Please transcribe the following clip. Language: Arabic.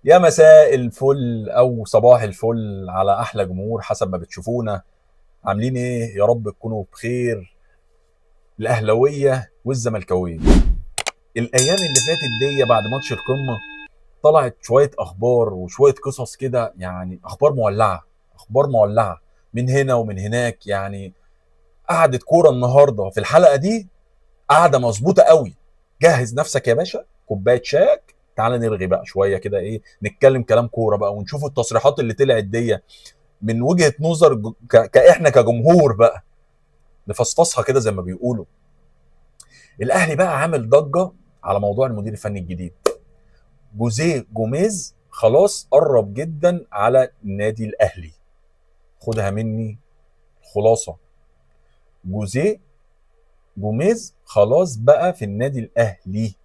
يا مساء الفل او صباح الفل على احلى جمهور حسب ما بتشوفونا. عاملين ايه؟ يا رب تكونوا بخير. الاهلاويه والزملكاويه الايام اللي فاتت دي بعد ماتش القمه طلعت شويه اخبار وشويه قصص كده، يعني اخبار مولعه. اخبار مولعه من هنا ومن هناك يعني. قعدة كوره النهارده في الحلقه دي قاعده مظبوطه قوي. جهز نفسك يا باشا، كوبايه شاك، تعال نرغي بقى شويه كده، ايه نتكلم كلام كوره بقى ونشوف التصريحات اللي طلعت دي من وجهه نظر كاحنا كجمهور بقى، نفصفصها كده زي ما بيقولوا. الاهلي بقى عامل ضجه على موضوع المدير الفني الجديد. جوزيه جوميز خلاص قرب جدا على النادي الاهلي. خدها مني خلاصه. جوزيه جوميز خلاص بقى في النادي الاهلي.